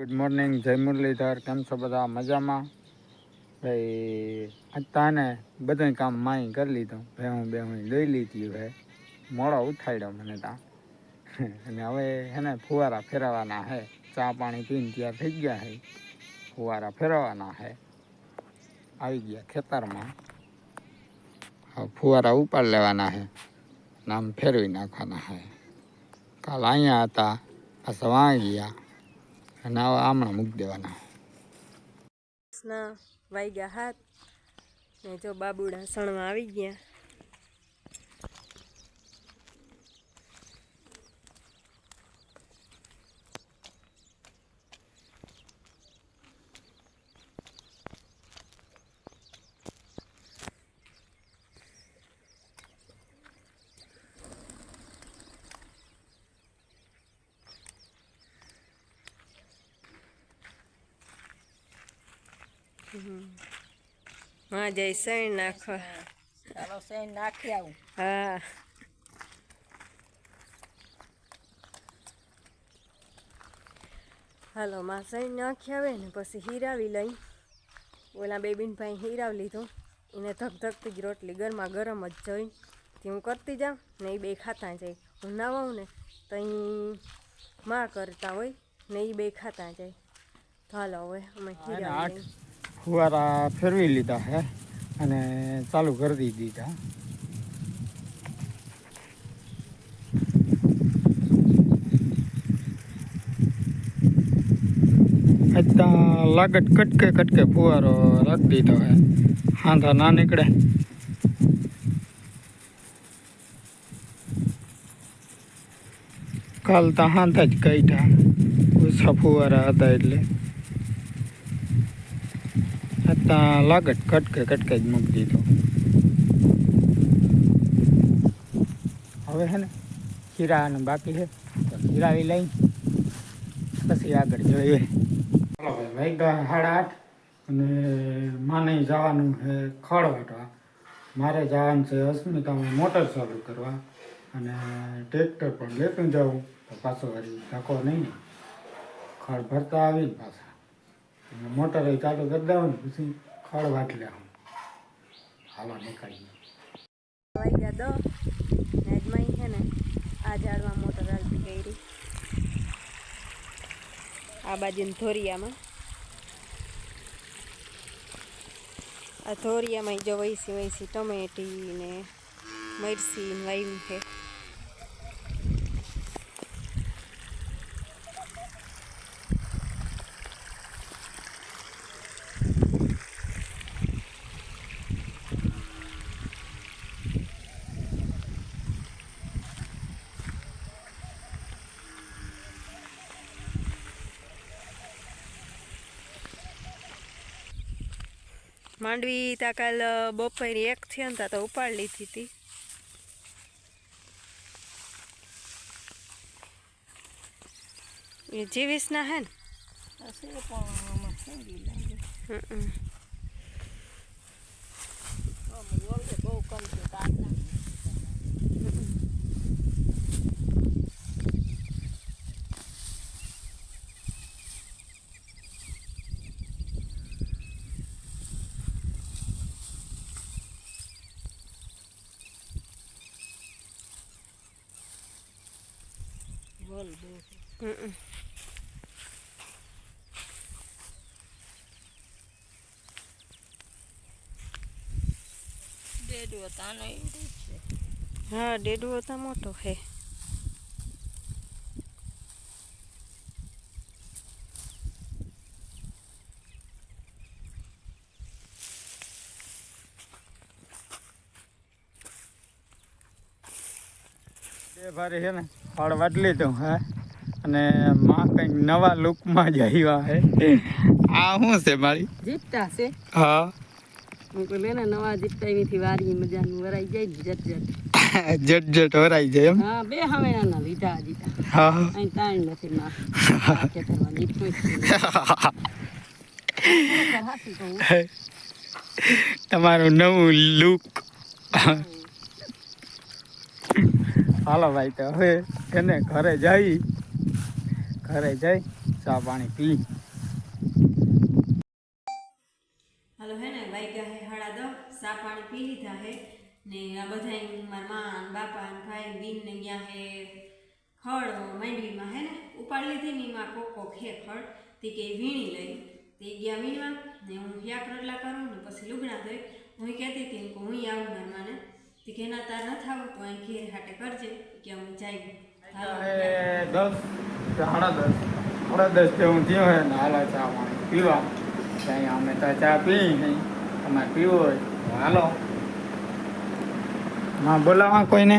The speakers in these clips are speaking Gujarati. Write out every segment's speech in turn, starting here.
ગુડ મોર્નિંગ, જય મુરલીધર. કેમ છો બધા? મજામાં? ભાઈ અત્યારે બધું કામ માઈ કરી લીધું. ભેહું લઈ લીધી. ભાઈ મોડો ઉઠાડ્યો મને ત્યાં. અને હવે એને ફુવારા ફેરવવાના છે. ચા પાણી પીને તૈયાર થઈ ગયા છે. ફુવારા ફેરવવાના છે. આવી ગયા ખેતરમાં. હવે ફુવારા ઉપાડ લેવાના છે. આમ ફેરવી નાખવાના છે. કાલ અહીંયા હતા, આ સવાઈ ગયા. અને આમણા મૂકી દેવાના. વાગ્યા હાથ ને જો બાબુડા સણવા આવી ગયા. હા જય સૈન નાખો. ચાલો સૈન નાખી આવું. હા હાલો માં સૈન નાખી આવે ને પછી હીરાવી લઈ. ઓલા બેબીન ભાઈ હીરાવી લીધું. એને ધકધકતી જ રોટલી ગરમા ગરમ જ જોઈ તે હું કરતી જાઉં ને એ બે ખાતા જાય. હું નાવાઉં ને તો અહીં માં કરતા હોય ને એ બે ખાતા જાય. તો હાલો હવે અમે હીરાવી લઈ. ફુવારા ફેરવી લીધા છે અને ચાલુ કરી દીધા. અત્યારે લાગત કટકે ફુવારો રાખી દીધો છે. હાંધા ના નીકળે. કાલ તો હાંધા જ કાઢ્યા. ઓછા ફુવારા હતા એટલે અત્યારે લાગત કટકે જ મૂકી દીધો. હવે છે ને ખીરાનું બાકી છે તો ખીરાવી લઈ પછી આગળ જોઈએ. ચાલો ભાઈ વાગ્યા 8:30 અને માને જવાનું છે ખડ વાટવા. મારે જવાનું છે અસ્મિતામાં મોટર ચાલુ કરવા અને ટ્રેક્ટર પણ લેતું જાઉં તો પાછો વળી ધક્કો નહીં. ખડ ભરતા આવી પાછા મોટર ચાલુ કરી દઉં ને પછી ખડ વાટ લેવું. હાલો નીકળીએ. વાગ્યા 10 ને આજમાં છે ને આ ઝાડમાં મોટર હાલતી કરી. આ બાજુની ધોરિયામાં આ ધોરિયામાં જો વૈસી ટમેટી ને મરસી ને વાવી છે. માંડવી તા કાલ બપોરે 1 થયા ને તો ઉપાડ લીધી હતી. એ જીવીસ ના હે ને બહુ કમ છે. હા ડેડવો તો મોટો છે. બે ભારે છે ને ફળ વાટ લીધું હે અને માં કંઈક નવા લુકમાં જ આવ્યા હે. આ શું છે મારી? જીપતા છે. હા હું તો લેને નવા જીપતા એથી વારી મજાનું વરાઈ જાય જટ વરાઈ જાય એમ. હા બે હવેના લીધા જીતા. હા અહીં તાણ નથી માં ખેતરમાં જીપતો તમારું નવું લુક. હાલો ભાઈ તો હવે એને ઘરે જઈ ચા પાણી પી. હાલો હે ને વાગ્યા હે 10:30, ચા પાણી પી લીધા હે ને આ બધા મારા મા બાપા ને ભાઈ બીન ને ગયા હે ખડ માંડવીમાં હે ને ઉપાડ લીધી ને એમાં કોક હે ખડ તે કે વીણી લઈ તે ગયા વીણવા ને હું શાક રોટલા કરું ને પછી લુગડા ધોઈ હું કહેતી હતી કે હું આવું મારા માને તે કે ના તાર નથી આવું તો અહીં ઘેર હાટે કરજે કે અમે જાય 10:30 જેવું થયું હોય ને હાલો ચા પાણી પીવા. ત્યાં અમે તો ચા પી નહીં, તમારે પીવો હોય તો હાલો. માં બોલાવા કોઈને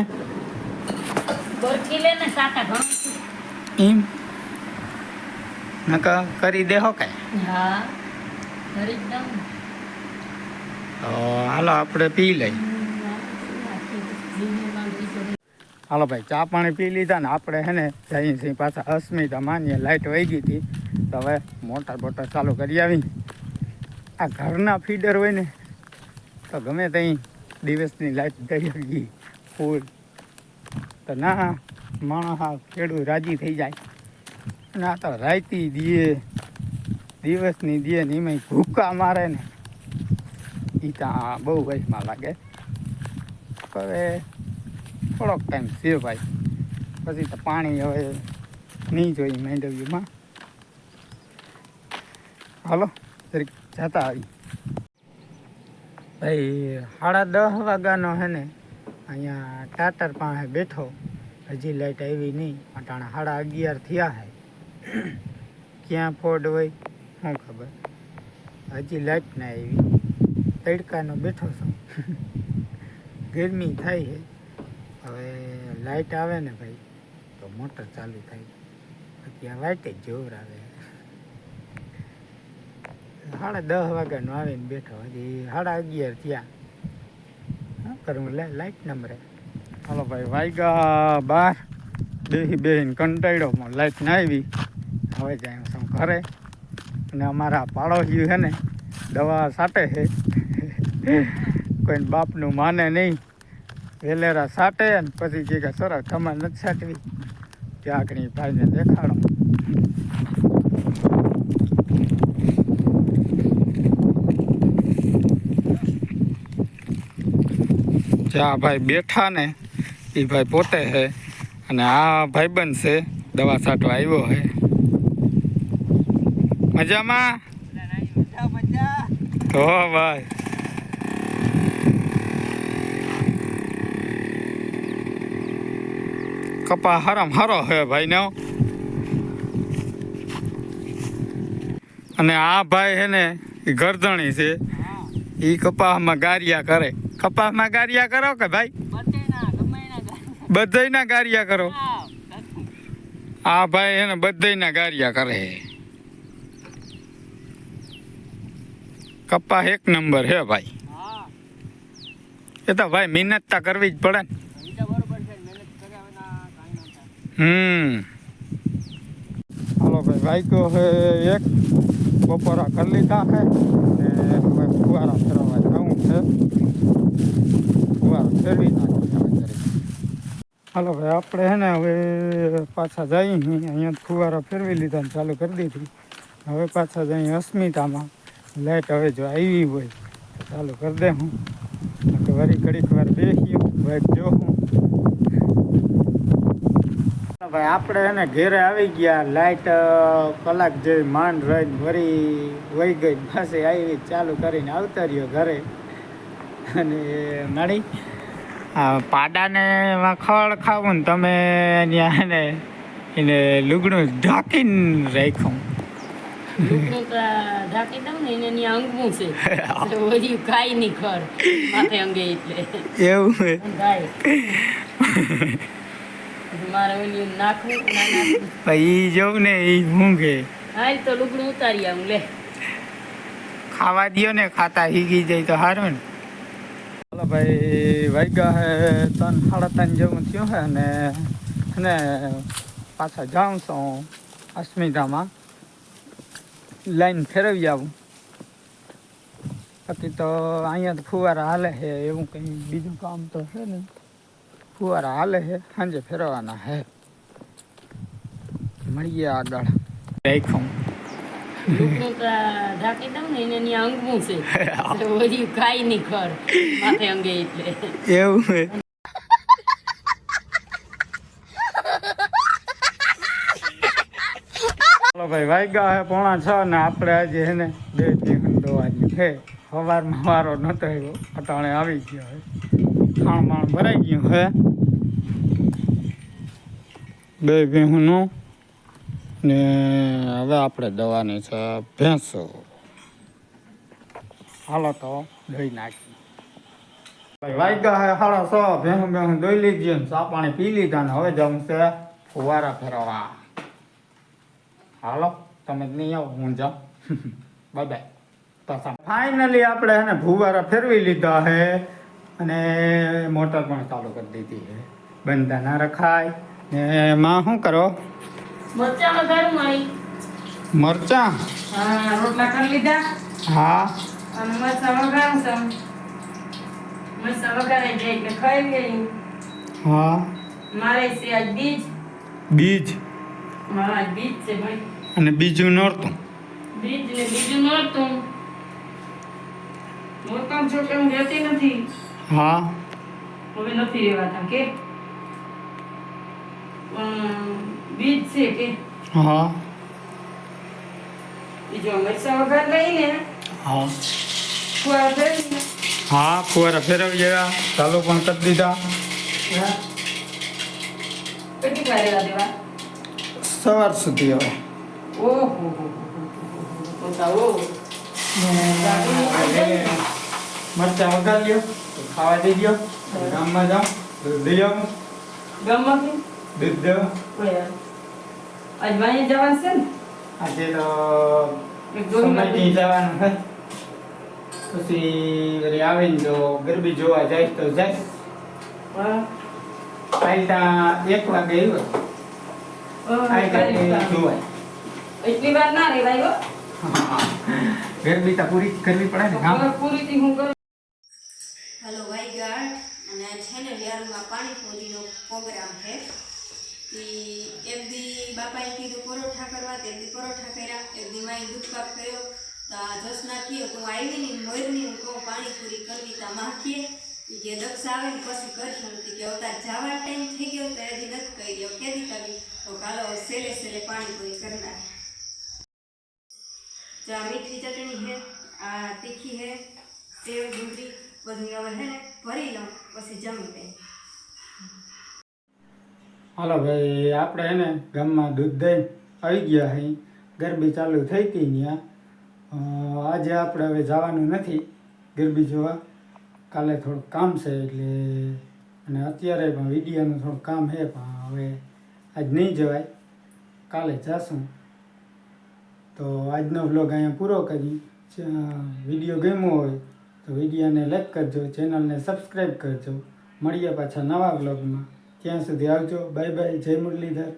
ગોરકી લે ને સાટા ઘણું એમ નકા કરી દેહો કે હા કરી જ દઉં તો હાલો આપણે પી લઈ. હાલો ભાઈ ચા પાણી પી લીધા ને આપણે હે ને જઈએ છીએ પાછા અસ્મિતા માનીએ. લાઇટ વહી ગઈ હતી તો હવે મોટર બોટર ચાલુ કરી આવી. આ ઘરના ફીડર હોય ને તો ગમે ત્યાં દિવસની લાઇટ દઈ ગઈ ફૂલ તો ના માણસ આ ખેડૂત રાજી થઈ જાય. અને આ તો રાતી દીએ દિવસની દીએ ને એમાં ભૂકા મારે ને એ ત્યાં બહુ વયમાં લાગે. હવે થોડોક ટાઈમ છે ભાઈ, પછી તો પાણી હવે નહીં જોઈ માંડવીમાં. હાલો જરીક જતા આવી. ભાઈ 10:30 વાગ્યાનો હે ને અહીંયા ટાટર પાસે બેઠો, હજી લાઈટ આવી નહીં. અટાણા 11:30 થયા હે. ક્યાં ફોડ હોય શું ખબર, હજી લાઈટ ના આવી. તડકાનો બેઠો છું, ગરમી થાય છે. હવે લાઈટ આવે ને ભાઈ તો મોટર ચાલુ થાય, બાકી આ લાઈટ જ જોર આવે. 10:30 વાગ્યાનો આવીને બેઠો, હજી 11:30 થયા. હા કરું લાઈટ નંબરે. હાલો ભાઈ વાગ્યા 12, બેહીને કંટાળ્યો પણ લાઈટ ના આવી. હવે જાય શું ઘરે. અને અમારા પાડોશી છે ને દવા સાટે છે, કોઈને બાપનું માને નહીં. વેલેરા સાટે ને પછી કે સરસ તમારે નથી સાટવી, ચાકણી ભાઈને દેખાડો. જ્યાં ભાઈ બેઠા ને એ ભાઈ પોતે છે, અને આ ભાઈબંધ છે દવા છાંટવા આવ્યો છે. મજામાં તો ભાઈ કપા હારો હે ભાઈ ને. અને આ ભાઈ હે ને એ ગરદણી છે, એ કપાસમાં ગારિયા કરે. કપાસમાં ગારિયા કરો કે ભાઈ? બધાયના ગારિયા કરો. આ ભાઈ હે ને બધાયના ગારિયા કરે. કપાસ એક નંબર હે ભાઈ. એ તો ભાઈ મહેનત તો કરવી જ પડે ને. હાલો ભાઈ વાગ્યો હે 1, બપોરા કરી લીધા છે ને હવે ફુવારા ફેરવવા જવું છે. ફુવારા ફેરવી નાખી. હાલો ભાઈ આપણે હે ને હવે પાછા જઈએ. અહીંયા ફુવારા ફેરવી લીધા ને ચાલુ કરી દીધી. હવે પાછા જઈએ અસ્મિતામાં. લાઈટ હવે જો આવી હોય તો ચાલુ કરી દે. હું વળી ઘડીક વાર બેસી વાઈટ જો હું. ભાઈ આપણે એને ઘેરે આવી ગયા. લાઈટ કલાક જેવી માંડ રહીને વળી વહી ગઈ. પાછી આવી ચાલુ કરીને આવતા રહ્યો ઘરે. અને મારી આ પાડાને ખડ ખાવું ને તમે ત્યાં ને એને લુગડું ઢાંકીને રાખ્યું. ઢાંકી દઉં ને એને અંગવું છે, ઓલી ખાઈ નહીં ખર માથે અંગે એટલે એવું છે. મારે ઓલી નાખવું ના નાખવું ભાઈ જોઉં ને એ ઊંઘે. હાલ તો લુગડું ઉતારી આવું લે. ખાવા દો ને, ખાતા હીગી જાય તો સારું ને. ચાલો ભાઈ વાગ્યા હે 3-3:30 જેવું થયું છે. અને પાછા જાઉં છું અસ્મિતામાં, લાઈન ફેરવી આવું. બાકી તો અહીંયા તો ફુવારા હાલે છે, એવું કંઈ બીજું કામ તો છે ને. ફુવારા હાલે છે, સાંજે ફેરવવાના છે. મળીએ આગળ. રાખ્યું લુકનું તો ઢાંકી દઉં ને એને ત્યાં અંગવું છે એટલે વળી ખાઈ નહીં ખર માથે અંગે એટલે એવું હે ચાલો ભાઈ વાગ્યા હે 5:45 ને આપણે આજે હે ને 2 દોવાની હે સવારમાં વારો નતો આવ્યો અટાણે આવી ગયો હે ખાણ માણ ભરાઈ ગયું હે 2 ભેહુંનું ને હવે આપણે દવાની છે ભેંસો હાલો તો દઈ નાખી ભાઈ વાગ્યા હે 6:30 ભેહું દોઈ લીધી ને ચા પાણી પી લીધા ને હવે જવું છે ફુવારા ફેરવા હાલો તમે નહીં આવો હું જાઉં બાય બાય પાછા ફાઇનલી આપણે એને ફુવારા ફેરવી લીધા હે અને મોટર પણ ચાલુ કરી દીધી છે બંધા ના રખાય ને માં શું કરો મરચાં વઘારું મારી મરચા હા રોટલા કરી લીધા હા અને મરચાં વઘારું છું મરચાં વઘારાઈ જાય એટલે ખાઈ ગયું હા મારે છે આજ બીજ બીજ હા આજ બીજ છે ભાઈ અને બીજું નોરતું બીજ ને બીજું નહોતું મોરકામ છો કે હું રહેતી નથી હા હવે નથી રહેવાતા કે બીજ છે કે હા બીજો મરચાં વઘાર લઈને હા ફુવારા ફેરવીને હા ફુવારા ફેરવી ગયા ચાલુ પણ કરી દીધા હા કેટલી વાર રહેવા દેવા સવાર સુધી હવે ઓહો મરચા વઘાર લ્યો ખાવા દઈ ગયો ગામમાં જાઉં દૂધ દઈ આવું ગામમાંથી દૂધ દેવા આજ વાંહે જવાનું છે ને આજે તો એક જોડી સમયથી જવાનું છે પછી વળી આવીને જો ગરબી જોવા જાય તો જાય કાલ ત્યાં 1 વાગે આવ્યો જોવાય એટલી વાર ના રેવાય હો ગરબી તો પૂરી કરવી પડે ને ગામ પૂરી થી હું કરું હલો વાઈગાટ અને છે ને વ્યારમાં પાણીપુરીનો પ્રોગ્રામ છે એક દી બાપાએ કીધું પરોઠા કરવા તે દી પરોઠા કર્યા એક દી માઈ દૂધ પાક કર્યો તો આ જસના કીધું તું આવી ને મોરની હું કહું પાણીપુરી કરવી તા માખીએ જે દક્ષ આવે ને પછી કરશું કે અવતાર જવા ટાઈમ થઈ ગયો તો હજી નથી કરી ગયો કેદી કરવી તો કાલો સેલે સેલે પાણીપુરી કરી નાખે જા મીઠી ચટણી છે આ તીખી છે સેવ ડુંગળી બધું હવે હે ને ભરી લઉં પછી જમી લઈ હાલો ભાઈ આપણે એને ગામમાં દૂધ દઈ આવી ગયા અહીં ગરબી ચાલુ થઈ હતી ત્યાં આજે આપણે હવે જવાનું નથી ગરબી જોવા કાલે થોડુંક કામ છે એટલે અને અત્યારે પણ વિડીયોનું થોડુંક કામ છે પણ હવે આજ નહીં જવાય કાલે જશું તો આજનો વ્લોગ અહીંયા પૂરો કરી વિડીયો ગમ્યો હોય તો વિડીયોને લાઈક કરજો ચેનલને સબસ્ક્રાઈબ કરજો મળીએ પાછા નવા વ્લોગમાં ત્યાં સુધી આવજો બાય બાય જય મુરલીધર